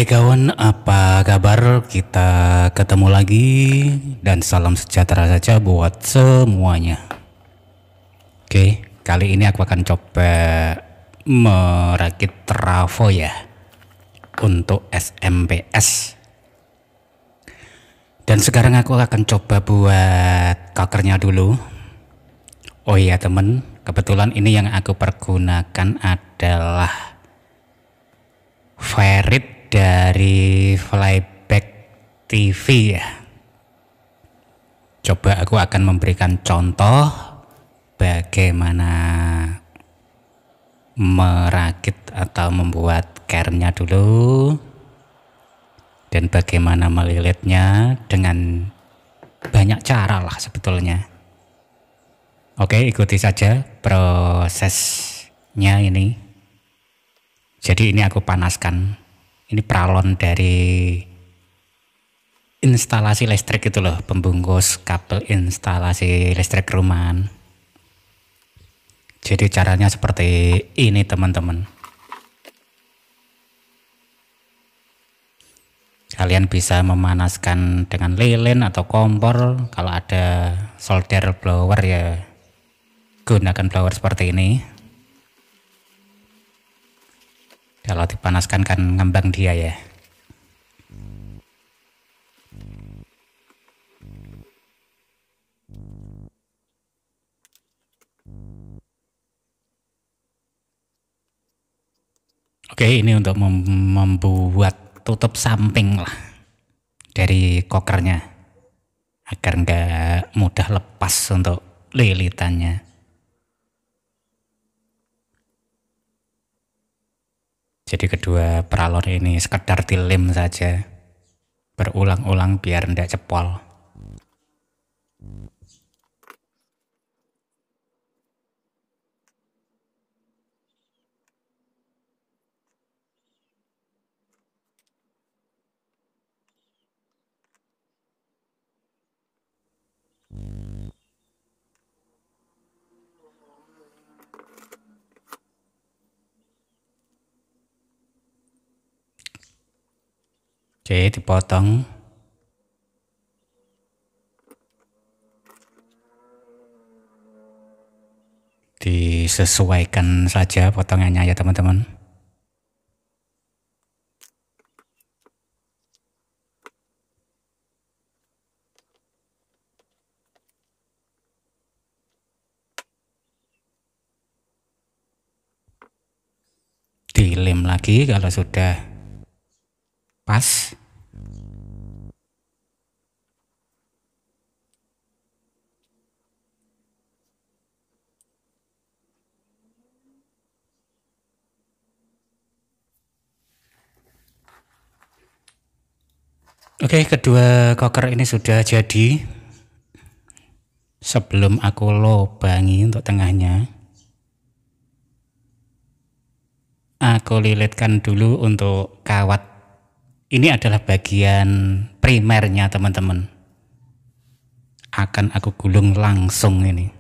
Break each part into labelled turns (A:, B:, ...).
A: Hai kawan, apa kabar? Kita ketemu lagi dan salam sejahtera saja buat semuanya. Oke, kali ini aku akan coba merakit trafo ya untuk SMPS. Dan sekarang aku akan coba buat cokernya dulu. Oh iya temen, kebetulan ini yang aku pergunakan adalah Ferit dari Flyback TV ya. Coba aku akan memberikan contoh bagaimana merakit atau membuat care-nya dulu dan bagaimana melilitnya dengan banyak cara lah sebetulnya. Oke, ikuti saja prosesnya ini. Jadi ini aku panaskan. Ini pralon dari instalasi listrik itu loh, pembungkus kabel instalasi listrik rumahan. Jadi caranya seperti ini teman-teman. Kalian bisa memanaskan dengan lilin atau kompor. Kalau ada solder blower ya gunakan blower seperti ini. Kalau dipanaskan kan ngembang dia ya. Oke, ini untuk membuat tutup samping lah dari kokernya agar nggak mudah lepas untuk lilitannya. Jadi kedua peralon ini sekedar dilem saja berulang-ulang biar ndak cepol. Oke, dipotong. Disesuaikan saja potongannya ya teman-teman. Dilem lagi kalau sudah pas. Oke, kedua koker ini sudah jadi. Sebelum aku lobangi untuk tengahnya, aku lilitkan dulu untuk kawat. Ini adalah bagian primernya teman-teman. Akan aku gulung langsung ini.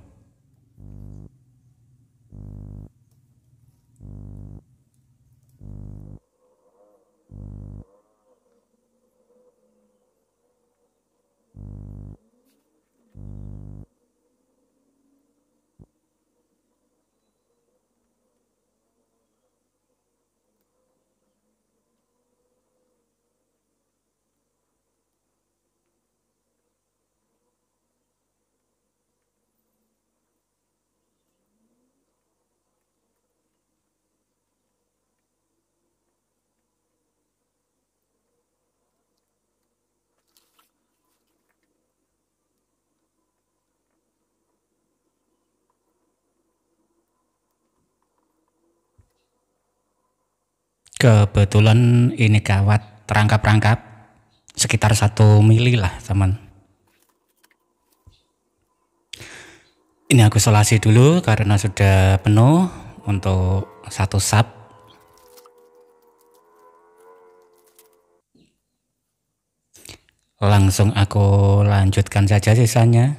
A: Kebetulan ini kawat rangkap-rangkap sekitar 1 mili lah teman. Ini aku isolasi dulu karena sudah penuh untuk satu sub. Langsung aku lanjutkan saja sisanya.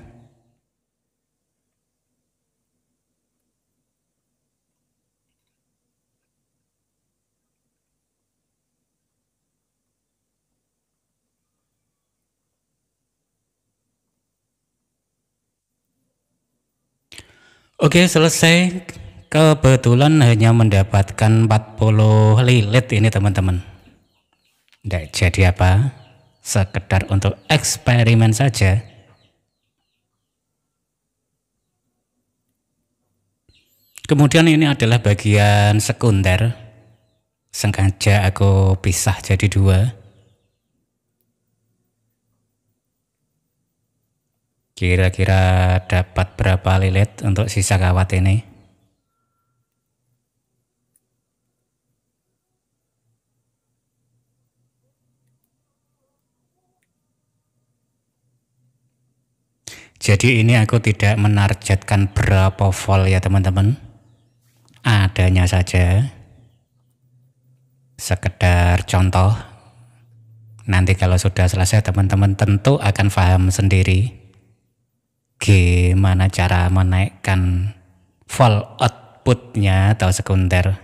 A: Oke, selesai. Kebetulan hanya mendapatkan 40 lilit ini teman-teman. Tidak jadi apa, sekedar untuk eksperimen saja. Kemudian ini adalah bagian sekunder. Sengaja aku pisah jadi dua. Kira-kira dapat berapa lilit untuk sisa kawat ini? Jadi ini aku tidak menargetkan berapa volt ya teman-teman. Adanya saja. Sekedar contoh. Nanti kalau sudah selesai teman-teman tentu akan paham sendiri gimana cara menaikkan volt outputnya atau sekunder.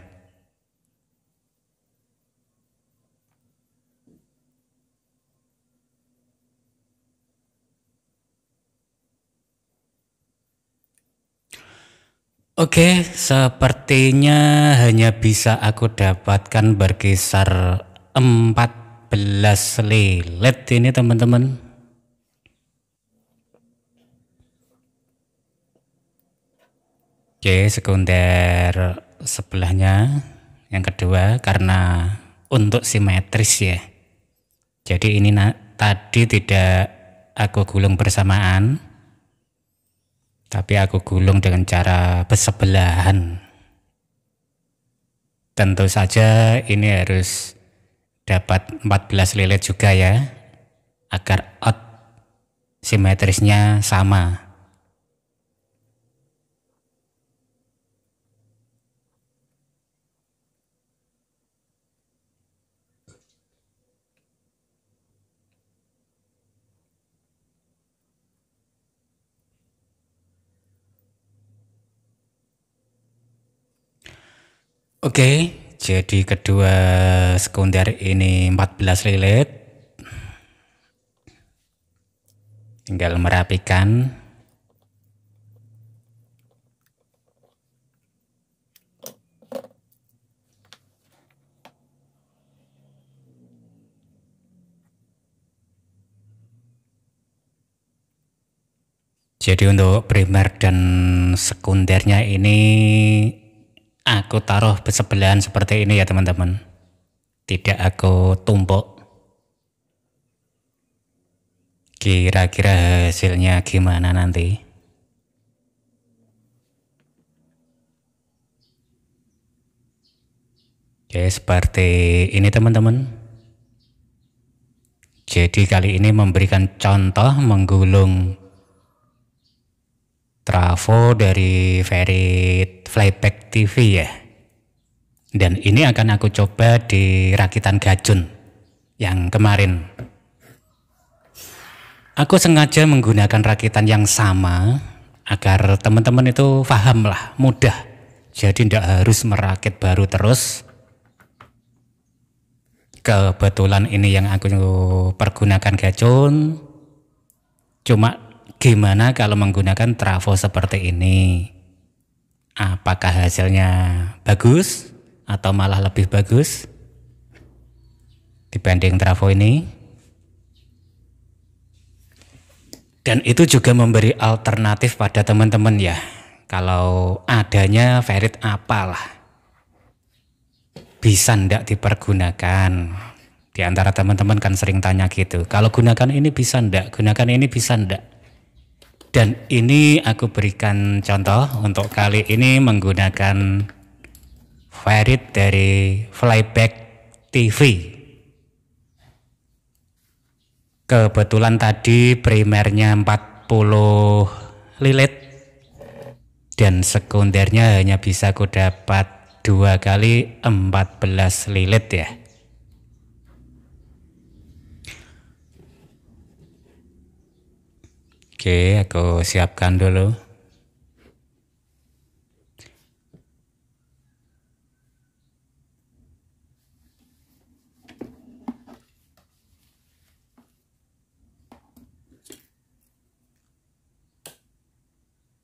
A: Oke, sepertinya hanya bisa aku dapatkan berkisar 14 lilit ini teman-teman. Oke, sekunder sebelahnya yang kedua karena untuk simetris ya. Jadi ini tadi tidak aku gulung bersamaan, tapi aku gulung dengan cara bersebelahan. Tentu saja ini harus dapat 14 lilit juga ya, agar out simetrisnya sama. Oke, jadi kedua sekunder ini 14 lilit. Tinggal merapikan. Jadi untuk primer dan sekundernya ini aku taruh bersebelahan seperti ini ya teman-teman. Tidak aku tumpuk. Kira-kira hasilnya gimana nanti? Oke, seperti ini teman-teman. Jadi kali ini memberikan contoh menggulung trafo dari Ferit Flyback TV ya. Dan ini akan aku coba di rakitan gajun yang kemarin. Aku sengaja menggunakan rakitan yang sama agar teman-teman itu paham lah, mudah. Jadi tidak harus merakit baru terus. Kebetulan ini yang aku pergunakan gajun. Cuma gimana kalau menggunakan trafo seperti ini? Apakah hasilnya bagus atau malah lebih bagus dibanding trafo ini? Dan itu juga memberi alternatif pada teman-teman ya. Kalau adanya Ferit apalah, bisa ndak dipergunakan? Di antara teman-teman kan sering tanya gitu. Kalau gunakan ini bisa ndak? Gunakan ini bisa ndak? Dan ini aku berikan contoh untuk kali ini menggunakan Ferit dari Flyback TV. Kebetulan tadi primernya 40 lilit dan sekundernya hanya bisa aku dapat 2 kali 14 lilit ya. Oke, aku siapkan dulu.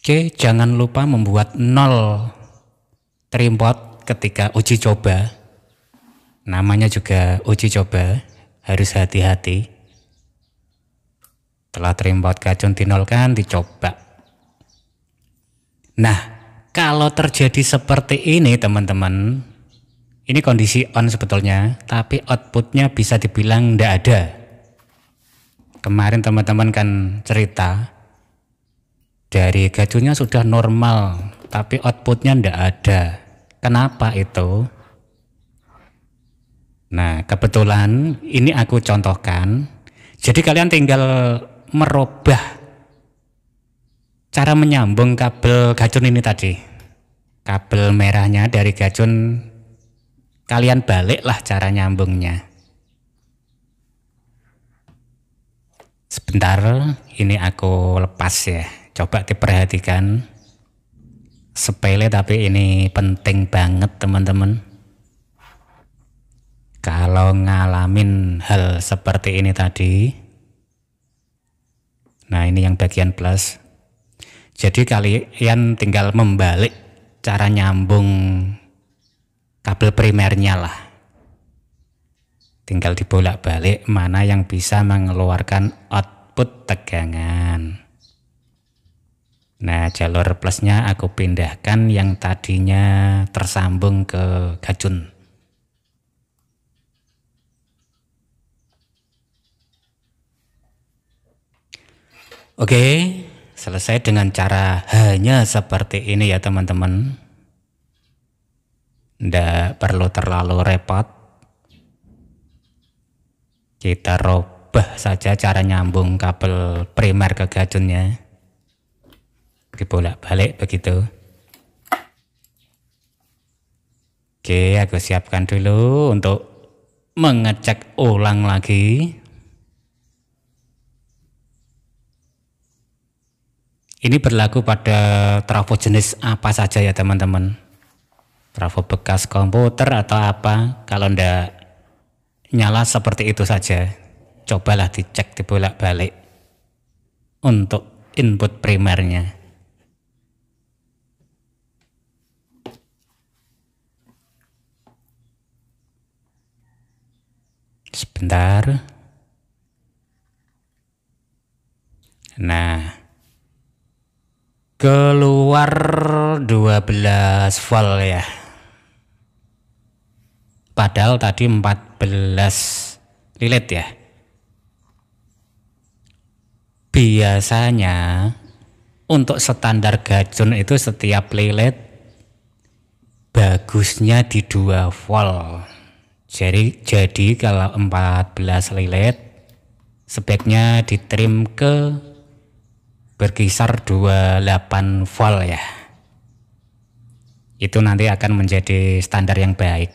A: Oke, jangan lupa membuat 0 trimpot ketika uji coba. Namanya juga uji coba, harus hati-hati. Setelah trimpot gacun dinolkan, dicoba. Nah, kalau terjadi seperti ini teman-teman, ini kondisi on sebetulnya, tapi outputnya bisa dibilang tidak ada. Kemarin teman-teman kan cerita, dari gacunnya sudah normal, tapi outputnya tidak ada. Kenapa itu? Nah, kebetulan ini aku contohkan. Jadi kalian tinggal merubah cara menyambung kabel gacun ini tadi. Kabel merahnya dari gacun, kalian baliklah cara nyambungnya. Sebentar, ini aku lepas ya. Coba diperhatikan. Sepele tapi ini penting banget teman-teman. Kalau ngalamin hal seperti ini tadi, nah ini yang bagian plus. Jadi kalian tinggal membalik cara nyambung kabel primernya lah. Tinggal dibolak-balik mana yang bisa mengeluarkan output tegangan. Nah, jalur plusnya aku pindahkan yang tadinya tersambung ke gacun. Oke, selesai dengan cara hanya seperti ini ya teman-teman. Nggak perlu terlalu repot. Kita rubah saja cara nyambung kabel primer ke gacunnya. Dibolak-balik begitu. Oke, aku siapkan dulu untuk mengecek ulang lagi. Ini berlaku pada trafo jenis apa saja ya teman-teman. Trafo bekas komputer atau apa, kalau ndak nyala seperti itu saja, cobalah dicek dibolak-balik untuk input primernya. Sebentar. Nah, keluar 12 volt ya. Padahal tadi 14 lilit ya. Biasanya untuk standar gacun itu setiap lilit bagusnya di 2 volt. Jadi kalau 14 lilit sebaiknya ditrim ke berkisar 28 volt ya. Itu nanti akan menjadi standar yang baik.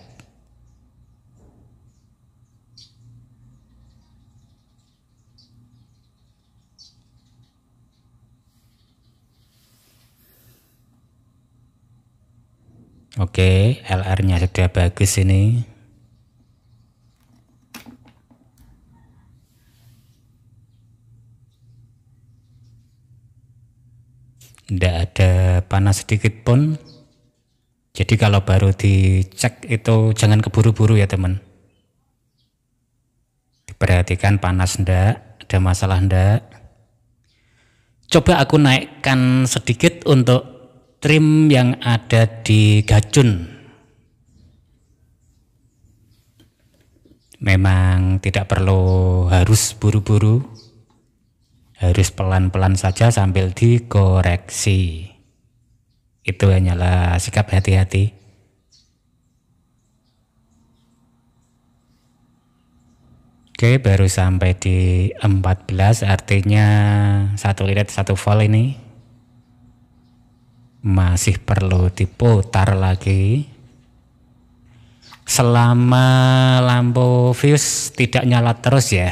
A: Oke, LR-nya sudah bagus ini. Tidak ada panas sedikit pun. Jadi kalau baru dicek itu jangan keburu-buru ya teman. Diperhatikan panas ndak, ada masalah ndak. Coba aku naikkan sedikit untuk trim yang ada di gacun. Memang tidak perlu harus buru-buru, harus pelan-pelan saja sambil dikoreksi. Itu hanyalah sikap hati-hati. Oke, baru sampai di 14, artinya 1 lilit 1 volt ini. Masih perlu diputar lagi. Selama lampu fuse tidak nyala terus ya,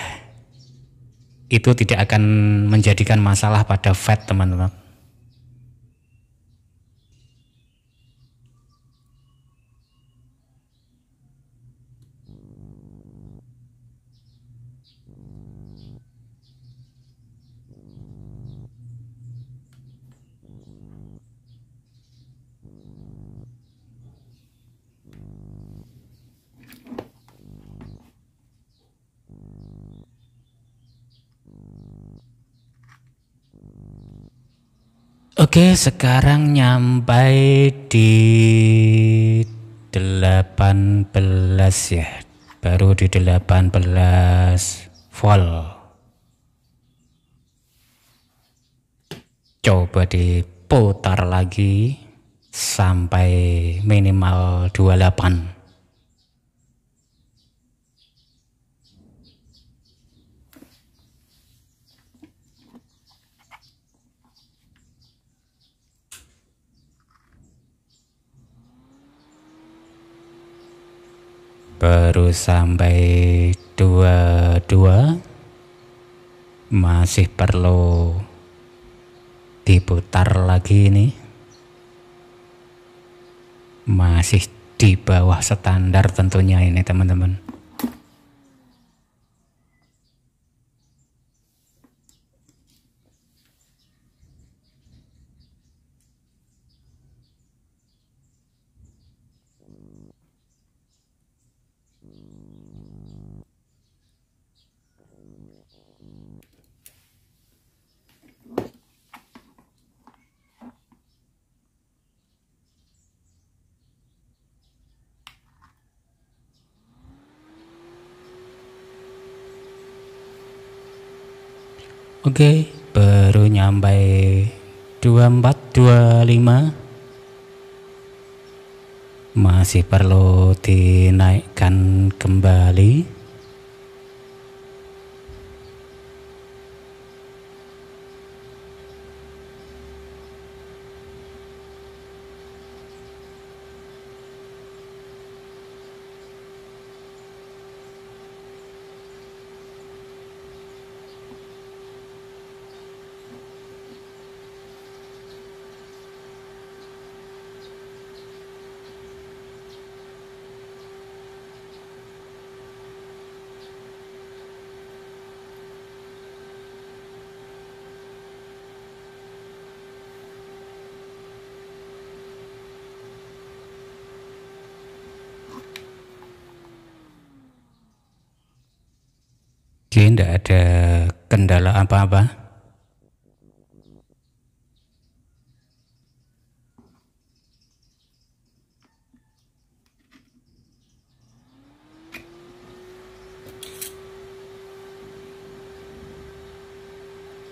A: itu tidak akan menjadikan masalah pada FET teman-teman. Oke, sekarang nyampai di 18 ya. Baru di 18 volt. Coba diputar lagi sampai minimal 28. Baru sampai 22, masih perlu diputar lagi ini, masih di bawah standar tentunya ini teman-teman. Oke, baru nyampe 24, 25. Masih perlu dinaikkan kembali. Oke, tidak ada kendala apa-apa.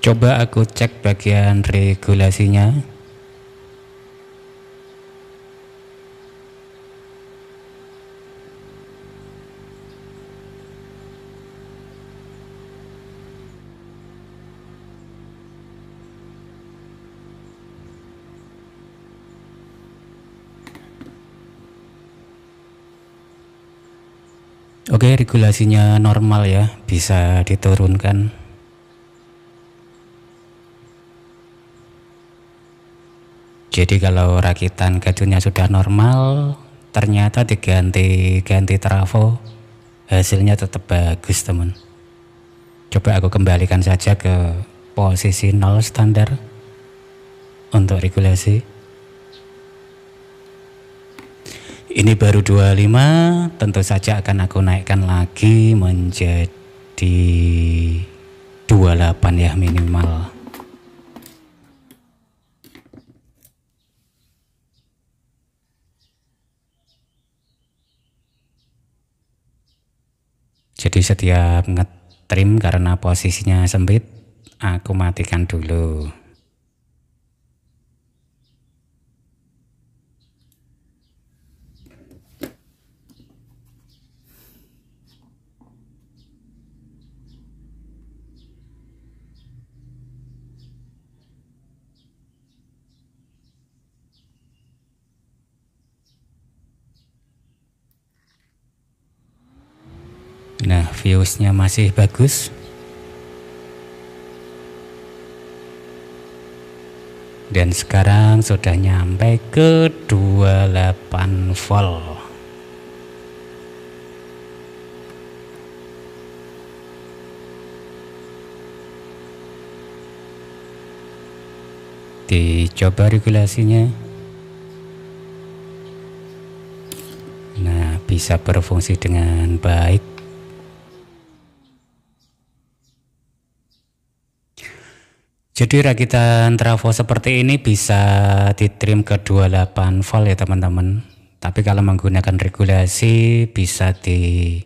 A: Coba aku cek bagian regulasinya. Oke, regulasinya normal ya, bisa diturunkan. Jadi kalau rakitan gadunya sudah normal, ternyata diganti trafo, hasilnya tetap bagus teman. Coba aku kembalikan saja ke posisi 0 standar untuk regulasi. Ini baru 25, tentu saja akan aku naikkan lagi menjadi 28 ya minimal. Jadi setiap ngetrim karena posisinya sempit, aku matikan dulu. Nah, viewsnya masih bagus. Dan sekarang sudah nyampe ke 28 volt. Dicoba regulasinya. Nah, bisa berfungsi dengan baik. Jadi rakitan trafo seperti ini bisa ditrim ke 28 volt ya teman-teman. Tapi kalau menggunakan regulasi bisa di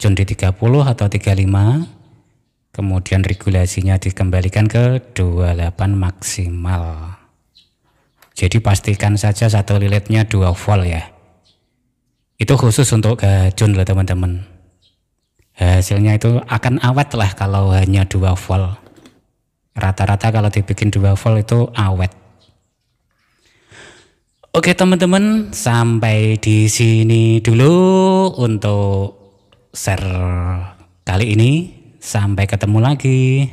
A: tune di 30 atau 35. Kemudian regulasinya dikembalikan ke 28 maksimal. Jadi pastikan saja satu lilitnya 2 volt ya. Itu khusus untuk gajun loh teman-teman. Hasilnya itu akan awet lah kalau hanya 2 volt. Rata-rata kalau dibikin 2 volt itu awet. Oke teman-teman, sampai di sini dulu untuk share kali ini. Sampai ketemu lagi.